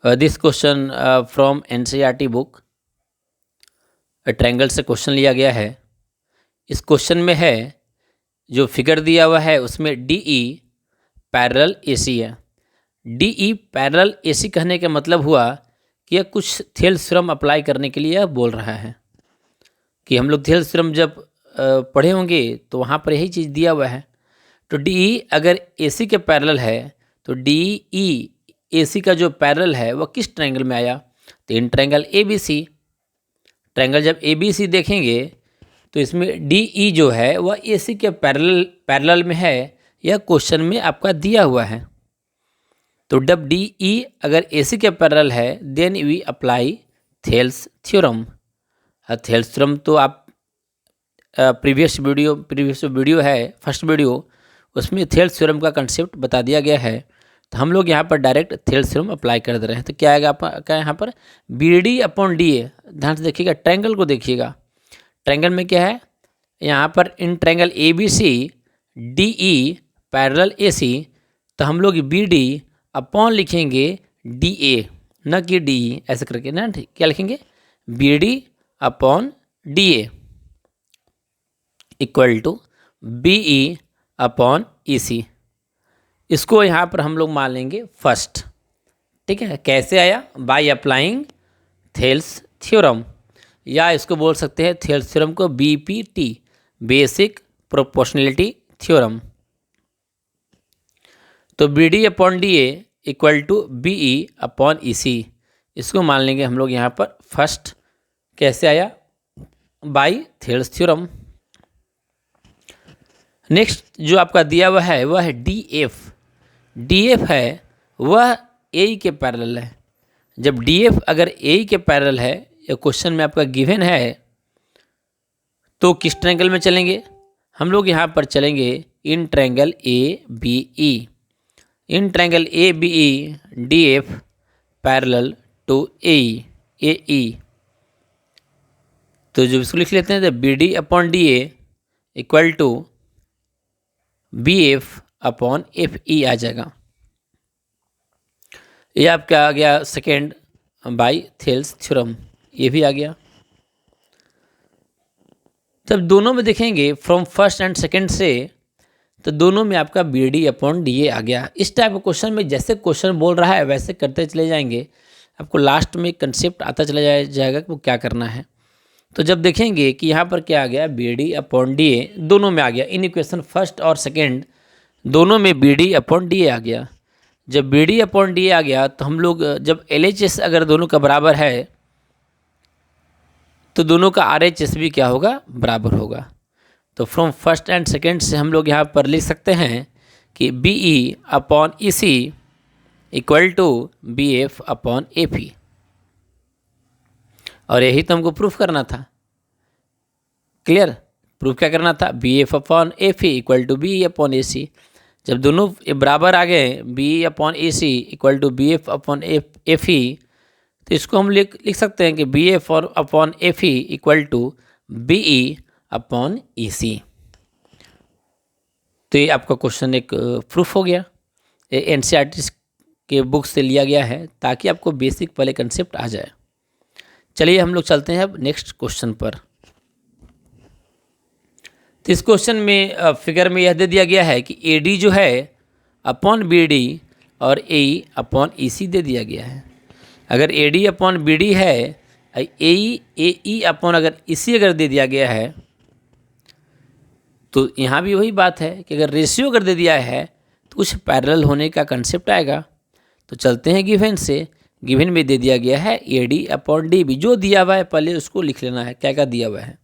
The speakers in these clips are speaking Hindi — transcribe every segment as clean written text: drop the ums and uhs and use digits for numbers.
This question from NCERT book. Triangle से क्वेश्चन लिया गया है। इस क्वेश्चन में है जो फिगर दिया हुआ है उसमें डी ई पैरेलल ए सी है। डी ई पैरेलल ए सी कहने का मतलब हुआ कि यह कुछ थेल्स थ्योरम अप्लाई करने के लिए यह बोल रहा है कि हम लोग थेल्स थ्योरम जब पढ़े होंगे तो वहाँ पर यही चीज़ दिया हुआ है। तो डी ई अगर ए सी के पैरेलल है तो डी ई ए सी का जो पैरेलल है वह किस ट्रायंगल में आया? तो in triangle A B C. Triangle जब ए बी सी देखेंगे तो इसमें डी ई जो है वह ए सी के पैरेलल में है। यह क्वेश्चन में आपका दिया हुआ है। तो जब डी ई अगर ए सी के पैरेलल है then we apply Thales theorem. Thales theorem तो आप प्रीवियस वीडियो है फर्स्ट वीडियो, उसमें थेल्स थ्योरम का कंसेप्ट बता दिया गया है। तो हम लोग यहाँ पर डायरेक्ट थेल्स थ्योरम अप्लाई कर दे रहे हैं। तो क्या आएगा आपका यहाँ पर B D upon D A. ध्यान से देखिएगा, ट्रायंगल को देखिएगा। ट्रायंगल में क्या है यहाँ पर in triangle A B C D E parallel A C, तो हम लोग बी डी अपॉन लिखेंगे डी ए, न कि डी ई, ऐसे करके ना। क्या लिखेंगे? B D upon D A equal to B E upon E C. इसको यहाँ पर हम लोग मान लेंगे फर्स्ट। ठीक है, कैसे आया? बाय अप्लाइंग थेल्स थ्योरम, या इसको बोल सकते हैं थेल्स थ्योरम को बीपीटी, बेसिक प्रोपोर्शनलिटी थ्योरम। तो B D upon D A equal to B E upon E C, इसको मान लेंगे हम लोग यहाँ पर फर्स्ट। कैसे आया? Bye Thales theorem. नेक्स्ट जो आपका दिया हुआ है वह है डी एफ। डी एफ है वह ए के पैरेलल है। जब डी एफ अगर ए के पैरेलल है, या क्वेश्चन में आपका गिवन है, तो किस ट्रायंगल में चलेंगे? हम लोग यहाँ पर चलेंगे in triangle A B E. In triangle A B E D F parallel to A E. तो जब इसको लिख लेते हैं तो B D upon D A equal to B F upon F E आ जाएगा। ये आपका आ गया सेकेंड बाय थेल्स थ्योरम, ये भी आ गया। जब दोनों में देखेंगे फ्रॉम फर्स्ट एंड सेकेंड से, तो दोनों में आपका B D upon D A आ गया। इस टाइप के क्वेश्चन में जैसे क्वेश्चन बोल रहा है वैसे करते चले जाएंगे, आपको लास्ट में कंसेप्ट आता चला जाएगा कि वो क्या करना है। तो जब देखेंगे कि यहाँ पर क्या आ गया, B D upon D A दोनों में आ गया। इन इक्वेशन फर्स्ट और सेकेंड दोनों में B D upon D A आ गया। जब B D upon D A आ गया तो हम लोग जब एल एच एस अगर दोनों का बराबर है तो दोनों का आर एच एस भी क्या होगा? बराबर होगा। तो फ्रॉम फर्स्ट एंड सेकेंड से हम लोग यहाँ पर लिख सकते हैं कि B E upon E C equal to B F upon A P, और यही तो हमको प्रूफ करना था। क्लियर? प्रूफ क्या करना था? B F upon F E equal to B upon A C. जब दोनों बराबर आ गए, B upon A C equal to B F upon F E, तो इसको हम लिख सकते हैं कि बी एफ और upon F E equal to B E upon E C. तो ये आपका क्वेश्चन एक प्रूफ हो गया। ये एनसीईआरटी के बुक से लिया गया है ताकि आपको बेसिक पहले कंसेप्ट आ जाए। चलिए हम लोग चलते हैं अब नेक्स्ट क्वेश्चन पर। तो इस क्वेश्चन में फिगर में यह दे दिया गया है कि ए डी जो है अपॉन बी डी और ए ई अपॉन ई सी दे दिया गया है। अगर A D upon B D है, ए ई अपॉन अगर ई सी अगर दे दिया गया है, तो यहाँ भी वही बात है कि अगर रेशियो अगर दे दिया है तो कुछ पैरेलल होने का कंसेप्ट आएगा। तो चलते हैं गिवन से। गिवन में दे दिया गया है A D upon D B. जो दिया हुआ है पहले उसको लिख लेना है, क्या क्या दिया हुआ है।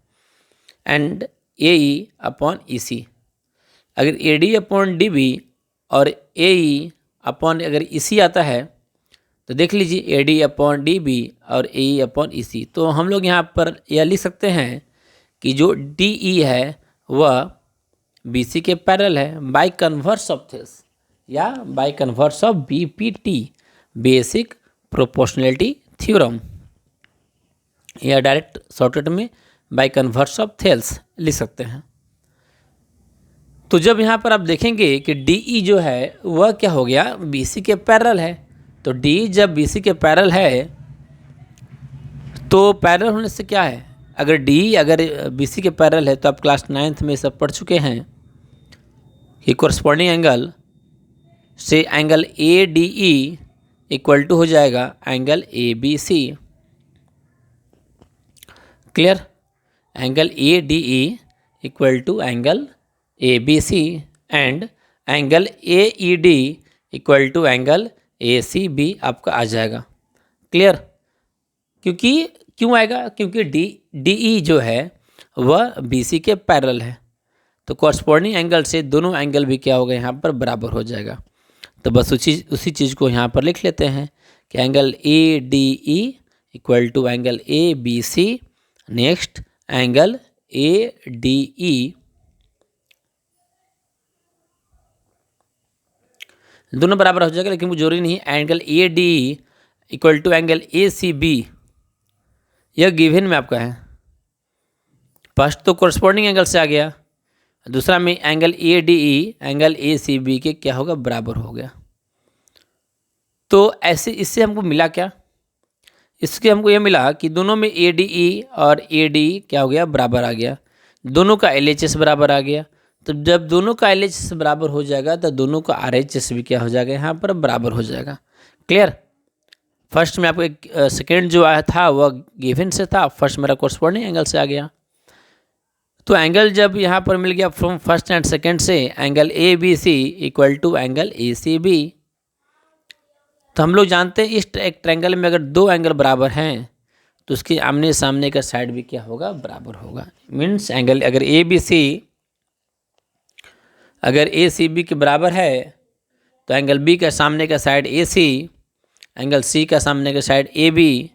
And A E upon E C. अगर A D upon D B और ए ई अपॉन अगर ई सी आता है तो देख लीजिए A D upon D B और A E upon E C. तो हम लोग यहाँ पर यह लिख सकते हैं कि जो डी ई है वह बी सी के पैरेलल है बाय कन्वर्स ऑफ थेल्स, या by converse of B P T, basic proportionality theorem, या डायरेक्ट शॉर्टकट में बाय कन्वर्स ऑफ थेल्स लिख सकते हैं। तो जब यहाँ पर आप देखेंगे कि डी ई जो है वह क्या हो गया, बी सी के पैरेलल है, तो डी जब बी सी के पैरेलल है तो पैरेलल होने से क्या है, अगर बी सी के पैरेलल है तो आप क्लास 9th में सब पढ़ चुके हैं कि कोरस्पॉन्डिंग एंगल से angle A D E equal to हो जाएगा angle A B C. Clear, angle A D E equal to angle A B C and angle A E D equal to angle A C B आपका आ जाएगा। क्लियर, क्यों आएगा, क्योंकि डी ई जो है वह बी सी के पैरेलल है, तो कॉरस्पॉन्डिंग एंगल से दोनों एंगल भी क्या होगा यहाँ पर बराबर हो जाएगा। तो बस उसी चीज़ को यहाँ पर लिख लेते हैं कि angle A D E equal to angle A B C, next angle A D E दोनों बराबर हो जाएगा, लेकिन वो जरूरी नहीं है। Angle A D E equal to angle A C B, यह गिवन में आपका है। फर्स्ट तो कोरस्पॉन्डिंग एंगल से आ गया, दूसरा में angle A D E angle A C B के क्या होगा, बराबर हो गया। तो ऐसे इससे हमको मिला क्या, इसके हमको यह मिला कि दोनों में ए डी ई और ए डी क्या हो गया, बराबर आ गया, दोनों का एल एच एस बराबर आ गया। तो जब दोनों का एल एच एस बराबर हो जाएगा तो दोनों का आर एच एस भी क्या हो जाएगा, यहाँ पर बराबर हो जाएगा। क्लियर, फर्स्ट में आपको एक सेकेंड जो आया था वह गिवन से था, फर्स्ट मेरा कोरस्पॉन्डिंग एंगल से आ गया। तो एंगल जब यहाँ पर मिल गया फ्रॉम फर्स्ट एंड सेकेंड से, angle A B C equal to angle A C B. तो हम लोग जानते हैं इस एक ट्रायंगल में अगर दो एंगल बराबर हैं तो उसके आमने सामने का साइड भी क्या होगा, बराबर होगा। मीन्स एंगल अगर ए बी सी अगर ए सी बी के बराबर है तो एंगल बी का सामने का साइड ए सी, एंगल सी का सामने का साइड ए बी,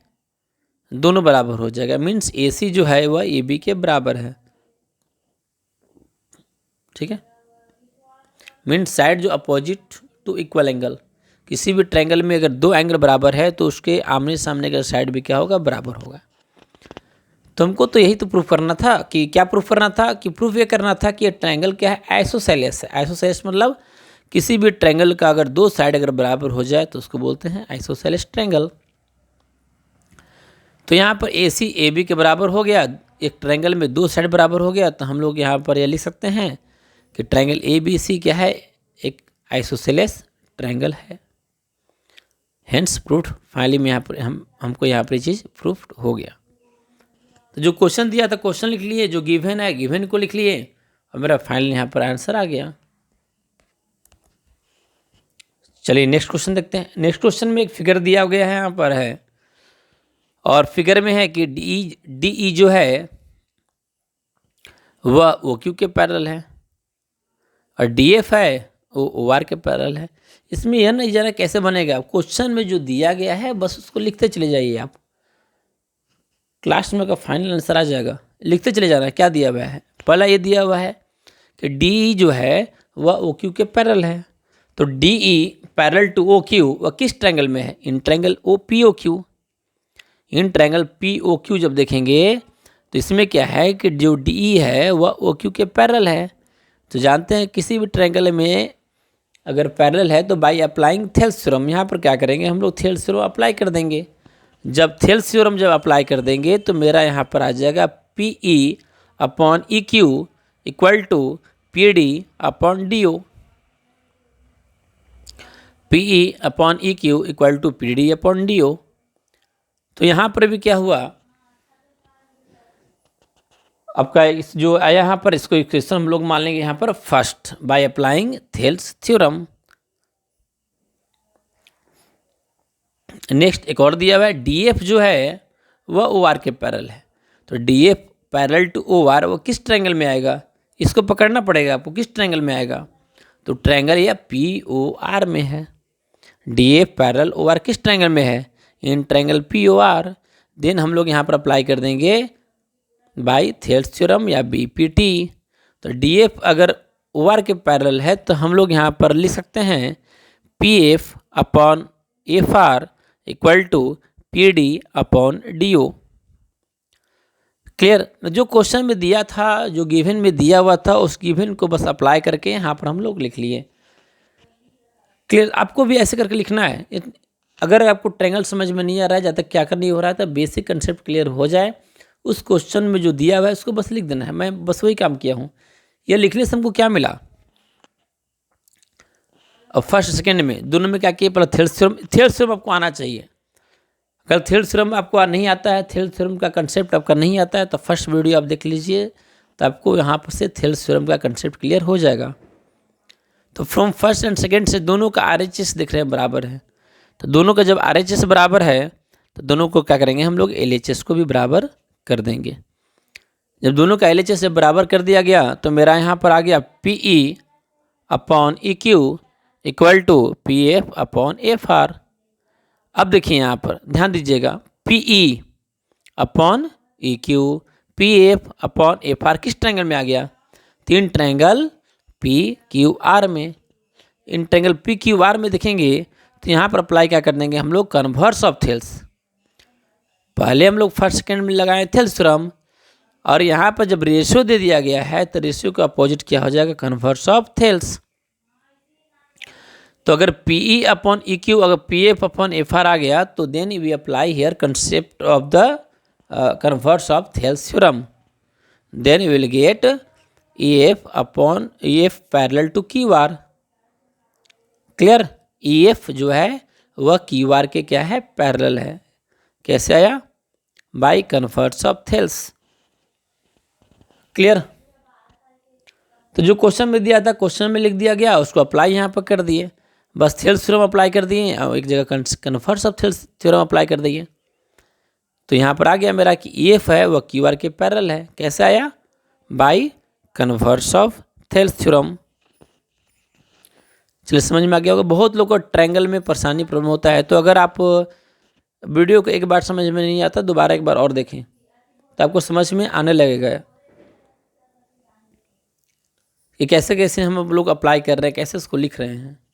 दोनों बराबर हो जाएगा। मीन्स ए सी जो है वह ए बी के बराबर है। ठीक है, मीन्स साइड जो अपोजिट टू इक्वल एंगल, किसी भी ट्रायंगल में अगर दो एंगल बराबर है तो उसके आमने सामने का साइड भी क्या होगा, बराबर होगा। तो हमको तो यही तो प्रूफ करना था कि क्या प्रूफ करना था कि प्रूफ ये करना था कि ये ट्रायंगल क्या है, आइसोसेलेस है। आइसोसेलेस मतलब किसी भी ट्रायंगल का अगर दो साइड अगर बराबर हो जाए तो उसको बोलते हैं आइसोसेलेस ट्रायंगल। तो यहाँ पर ए सी ए बी के बराबर हो गया, एक ट्रायंगल में दो साइड बराबर हो गया, तो हम लोग यहाँ पर यह लिख सकते हैं कि ट्रायंगल ए बी सी क्या है, एक आइसोसेलेस ट्रायंगल है। हेंस प्रूफ, फाइनली में यहाँ पर हमको यहाँ पर ये चीज़ प्रूफ हो गया। तो जो क्वेश्चन दिया था क्वेश्चन लिख लिए, जो गिवन है गिवन को लिख लिए, और मेरा फाइनल यहाँ पर आंसर आ गया। चलिए नेक्स्ट क्वेश्चन देखते हैं। नेक्स्ट क्वेश्चन में एक फिगर दिया गया है यहाँ पर है, और फिगर में है कि डी ई जो है वह ओ क्यू के पैरेलल है, और डी एफ है वो ओ आर के पैरेलल है। इसमें यह नहीं जाना कैसे बनेगा, क्वेश्चन में जो दिया गया है बस उसको लिखते चले जाइए आप, क्लास में का फाइनल आंसर आ जाएगा। लिखते चले जाना क्या दिया हुआ है। पहला ये दिया हुआ है कि डी जो है वह ओ क्यू के पैरेलल है, तो D E parallel to O Q वह किस ट्रायंगल में है, in triangle O P O Q. In triangle P O Q जब देखेंगे तो इसमें क्या है कि जो डी ई है वह ओ क्यू के पैरेलल है। तो जानते हैं किसी भी ट्रायंगल में अगर पैरेलल है तो बाय अप्लाइंग थेल्स थ्योरम, यहाँ पर क्या करेंगे हम लोग, थेल्स थ्योरम अप्लाई कर देंगे। जब थेल्स थ्योरम जब अप्लाई कर देंगे तो मेरा यहाँ पर आ जाएगा P E upon E Q equal to P D upon D O. P E upon E Q equal to P D upon D O. तो यहाँ पर भी क्या हुआ आपका, इस जो आया यहाँ पर इसको इक्वेशन हम लोग मान लेंगे यहाँ पर first by applying Thales theorem. Next एक और दिया हुआ है डी एफ जो है वह ओ आर के पैरेलल है, तो D F parallel to O R वो किस ट्रायंगल में आएगा, इसको पकड़ना पड़ेगा आपको, किस ट्रायंगल में आएगा, तो ट्रायंगल या पी ओ आर में है। D F parallel O R किस ट्रायंगल में है, in triangle P O R. Then हम लोग यहाँ पर अप्लाई कर देंगे बाय थेल्स थ्योरम या बी पी टी। तो डी एफ अगर ओ आर के पैरेलल है तो हम लोग यहाँ पर लिख सकते हैं P F upon F R equal to P D upon D O. Clear, जो क्वेश्चन में दिया था, जो गिवन में दिया हुआ था, उस गिवन को बस अप्लाई करके यहाँ पर हम लोग लिख लिए। क्लियर, आपको भी ऐसे करके लिखना है। अगर आपको ट्रायंगल समझ में नहीं आ रहा है, जब तक क्या कर नहीं हो रहा है, तो बेसिक कंसेप्ट क्लियर हो जाए, उस क्वेश्चन में जो दिया हुआ है उसको बस लिख देना है। मैं बस वही काम किया हूँ। ये लिखने से हमको क्या मिला, अब फर्स्ट सेकेंड में दोनों में क्या किया, पहले थेल्स थ्योरम आपको आना चाहिए। अगर थेल्स थ्योरम आपको नहीं आता है, थेल्स थ्योरम का कंसेप्ट आपका नहीं आता है, तो फर्स्ट वीडियो आप देख लीजिए, तो आपको यहाँ पर से थेल्स थ्योरम का कंसेप्ट क्लियर हो जाएगा। तो फ्रॉम फर्स्ट एंड सेकेंड से दोनों का RHS दिख रहे हैं बराबर है, तो दोनों का जब RHS बराबर है तो दोनों को क्या करेंगे हम लोग, LHS को भी बराबर कर देंगे। जब दोनों का LHS से बराबर कर दिया गया तो मेरा यहाँ पर आ गया PE upon EQ equal to PF upon FR। अब देखिए यहाँ पर ध्यान दीजिएगा, PE upon EQ, PF upon FR किस ट्रायंगल में आ गया, तीन ट्रायंगल PQR में। इन ट्रायंगल PQR में देखेंगे तो यहाँ पर अप्लाई क्या कर देंगे हम लोग, कन्वर्स ऑफ थेल्स। पहले हम लोग फर्स्ट सेकेंड में लगाए थेल्स थ्योरम, और यहाँ पर जब रेशियो दे दिया गया है तो रेशियो का अपोजिट क्या हो जाएगा, कन्वर्स ऑफ थेल्स। तो अगर PE अपॉन EQ, अगर PF अपॉन FR आ गया, तो then we apply here concept of the converse of Thales theorem, then we will get EF upon EF parallel to QR। Clear, EF जो है वह QR के क्या है, पैरेलल है। कैसे आया, bye converse of Thales. Clear, तो जो क्वेश्चन में दिया था क्वेश्चन में लिख दिया गया, उसको अप्लाई यहाँ पर कर दिए, बस थेल्स थ्योरम अप्लाई कर दिए और एक जगह converse of Thales theorem apply कर दिए। तो यहाँ पर आ गया मेरा कि EF है वह QR के पैरेलल है। कैसे आया, bye converse of Thales theorem. चलिए समझ में आ गया होगा। बहुत लोगों को ट्रायंगल में परेशानी प्रॉब्लम होता है, तो अगर आप वीडियो को एक बार समझ में नहीं आता, दोबारा एक बार और देखें तो आपको समझ में आने लगेगा कि कैसे कैसे हम लोग अप्लाई कर रहे हैं, कैसे इसको लिख रहे हैं।